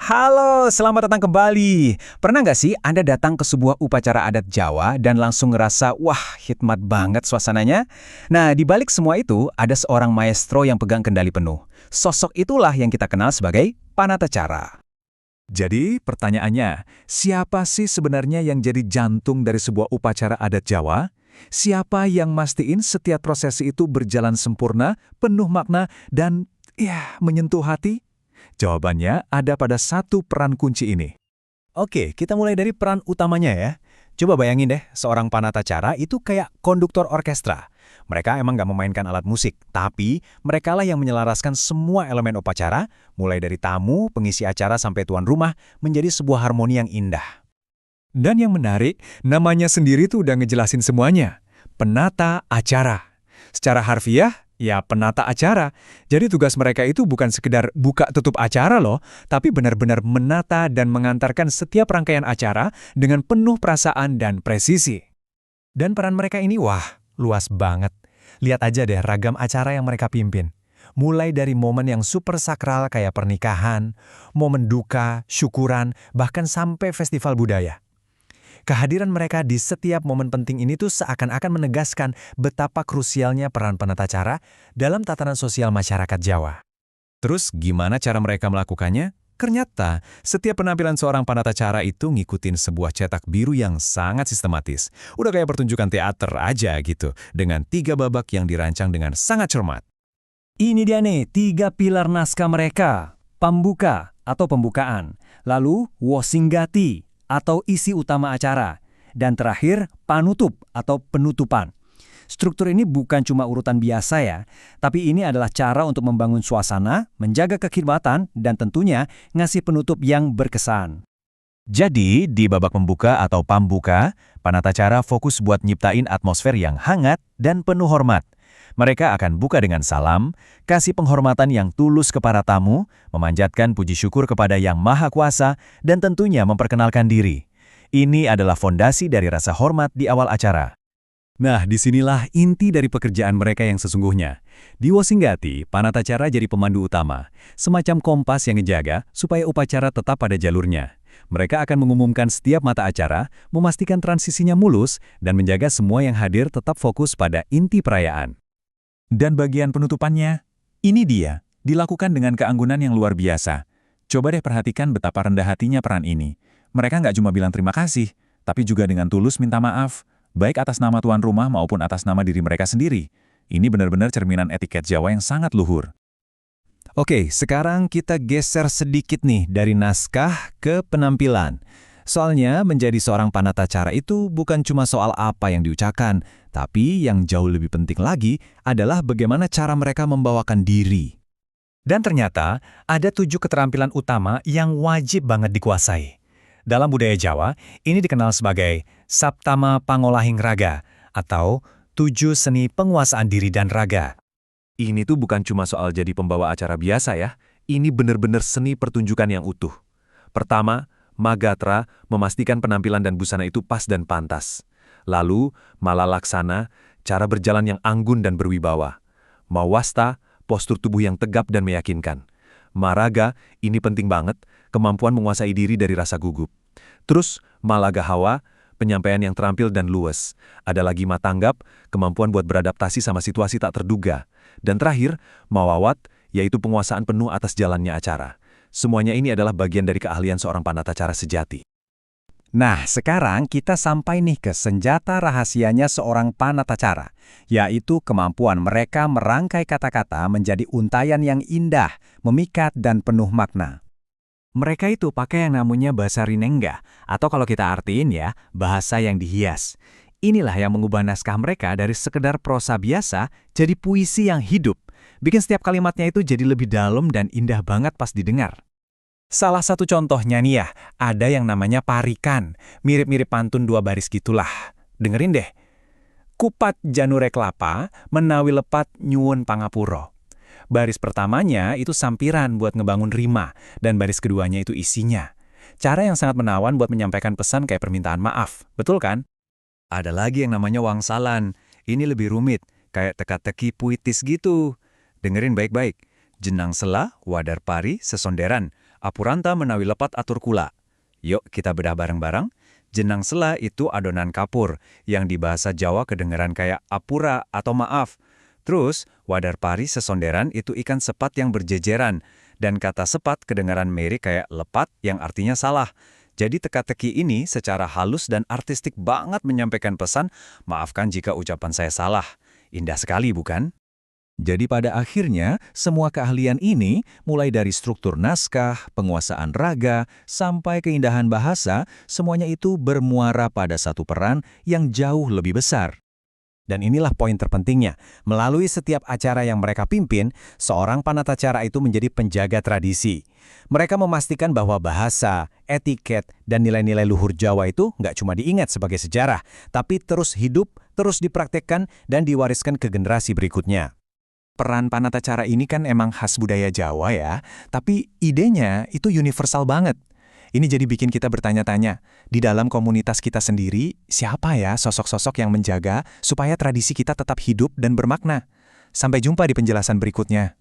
Halo, selamat datang kembali. Pernah nggak sih Anda datang ke sebuah upacara adat Jawa dan langsung ngerasa, wah, hikmat banget suasananya? Nah, di balik semua itu, ada seorang maestro yang pegang kendali penuh. Sosok itulah yang kita kenal sebagai Panatacara. Jadi, pertanyaannya, siapa sih sebenarnya yang jadi jantung dari sebuah upacara adat Jawa? Siapa yang mastiin setiap prosesi itu berjalan sempurna, penuh makna, dan menyentuh hati? Jawabannya ada pada satu peran kunci ini. Oke, kita mulai dari peran utamanya ya. Coba bayangin deh, seorang panatacara itu kayak konduktor orkestra. Mereka emang nggak memainkan alat musik, tapi merekalah yang menyelaraskan semua elemen upacara, mulai dari tamu, pengisi acara, sampai tuan rumah, menjadi sebuah harmoni yang indah. Dan yang menarik, namanya sendiri tuh udah ngejelasin semuanya. Penata acara. Secara harfiah, ya penata acara. Jadi tugas mereka itu bukan sekedar buka tutup acara loh, tapi benar-benar menata dan mengantarkan setiap rangkaian acara dengan penuh perasaan dan presisi. Dan peran mereka ini, wah, luas banget. Lihat aja deh ragam acara yang mereka pimpin. Mulai dari momen yang super sakral kayak pernikahan, momen duka, syukuran, bahkan sampai festival budaya. Kehadiran mereka di setiap momen penting ini tuh seakan-akan menegaskan betapa krusialnya peran penatacara dalam tatanan sosial masyarakat Jawa. Terus gimana cara mereka melakukannya? Ternyata, setiap penampilan seorang panatacara itu ngikutin sebuah cetak biru yang sangat sistematis. Udah kayak pertunjukan teater aja gitu, dengan 3 babak yang dirancang dengan sangat cermat. Ini dia nih 3 pilar naskah mereka. Pambuka atau pembukaan, lalu Wosinggati atau isi utama acara, dan terakhir panutup atau penutupan. Struktur ini bukan cuma urutan biasa ya, tapi ini adalah cara untuk membangun suasana, menjaga kekhidmatan, dan tentunya ngasih penutup yang berkesan. Jadi, di babak pembuka atau pambuka, panatacara fokus buat nyiptain atmosfer yang hangat dan penuh hormat. Mereka akan buka dengan salam, kasih penghormatan yang tulus kepada tamu, memanjatkan puji syukur kepada Yang Maha Kuasa, dan tentunya memperkenalkan diri. Ini adalah fondasi dari rasa hormat di awal acara. Nah, disinilah inti dari pekerjaan mereka yang sesungguhnya. Di Wosinggati, panatacara jadi pemandu utama, semacam kompas yang ngejaga supaya upacara tetap pada jalurnya. Mereka akan mengumumkan setiap mata acara, memastikan transisinya mulus, dan menjaga semua yang hadir tetap fokus pada inti perayaan. Dan bagian penutupannya, ini dia, dilakukan dengan keanggunan yang luar biasa. Coba deh perhatikan betapa rendah hatinya peran ini. Mereka nggak cuma bilang terima kasih, tapi juga dengan tulus minta maaf, baik atas nama tuan rumah maupun atas nama diri mereka sendiri. Ini benar-benar cerminan etiket Jawa yang sangat luhur. Oke, sekarang kita geser sedikit nih dari naskah ke penampilan. Soalnya menjadi seorang panatacara itu bukan cuma soal apa yang diucapkan, tapi yang jauh lebih penting lagi adalah bagaimana cara mereka membawakan diri. Dan ternyata ada 7 keterampilan utama yang wajib banget dikuasai. Dalam budaya Jawa, ini dikenal sebagai Saptama Pangolahing Raga atau 7 seni penguasaan diri dan raga. Ini tuh bukan cuma soal jadi pembawa acara biasa ya, ini benar-benar seni pertunjukan yang utuh. Pertama, Magatra memastikan penampilan dan busana itu pas dan pantas. Lalu, Malalaksana, cara berjalan yang anggun dan berwibawa. Mawasta, postur tubuh yang tegap dan meyakinkan. Maraga, ini penting banget, kemampuan menguasai diri dari rasa gugup. Terus, Malagahawa, penyampaian yang terampil dan luwes. Ada lagi Matanggap, kemampuan buat beradaptasi sama situasi tak terduga. Dan terakhir, Mawawat, yaitu penguasaan penuh atas jalannya acara. Semuanya ini adalah bagian dari keahlian seorang panatacara sejati. Nah, sekarang kita sampai nih ke senjata rahasianya seorang panatacara, yaitu kemampuan mereka merangkai kata-kata menjadi untayan yang indah, memikat, dan penuh makna. Mereka itu pakai yang namanya bahasa rinengga, atau kalau kita artiin ya, bahasa yang dihias. Inilah yang mengubah naskah mereka dari sekedar prosa biasa jadi puisi yang hidup. Bikin setiap kalimatnya itu jadi lebih dalam dan indah banget pas didengar. Salah satu contohnya nih ya, ada yang namanya parikan. Mirip-mirip pantun 2 baris gitulah. Dengerin deh. Kupat janure kelapa, menawi lepat nyuwun pangapuro. Baris pertamanya itu sampiran buat ngebangun rima, dan baris keduanya itu isinya. Cara yang sangat menawan buat menyampaikan pesan kayak permintaan maaf, betul kan? Ada lagi yang namanya wangsalan. Ini lebih rumit, kayak teka-teki puitis gitu. Dengerin baik-baik. Jenang sela, wadar pari, sesonderan. Apuranta menawi lepat atur kula. Yuk kita bedah bareng-bareng. Jenang sela itu adonan kapur, yang di bahasa Jawa kedengeran kayak apura atau maaf. Terus, wadar pari sesonderan itu ikan sepat yang berjejeran, dan kata sepat kedengaran mirip kayak lepat yang artinya salah. Jadi teka-teki ini secara halus dan artistik banget menyampaikan pesan, maafkan jika ucapan saya salah. Indah sekali, bukan? Jadi pada akhirnya, semua keahlian ini, mulai dari struktur naskah, penguasaan raga, sampai keindahan bahasa, semuanya itu bermuara pada satu peran yang jauh lebih besar. Dan inilah poin terpentingnya. Melalui setiap acara yang mereka pimpin, seorang panatacara itu menjadi penjaga tradisi. Mereka memastikan bahwa bahasa, etiket, dan nilai-nilai luhur Jawa itu nggak cuma diingat sebagai sejarah, tapi terus hidup, terus dipraktekkan, dan diwariskan ke generasi berikutnya. Peran panatacara ini kan emang khas budaya Jawa ya, tapi idenya itu universal banget. Ini jadi bikin kita bertanya-tanya, di dalam komunitas kita sendiri, siapa ya sosok-sosok yang menjaga supaya tradisi kita tetap hidup dan bermakna? Sampai jumpa di penjelasan berikutnya.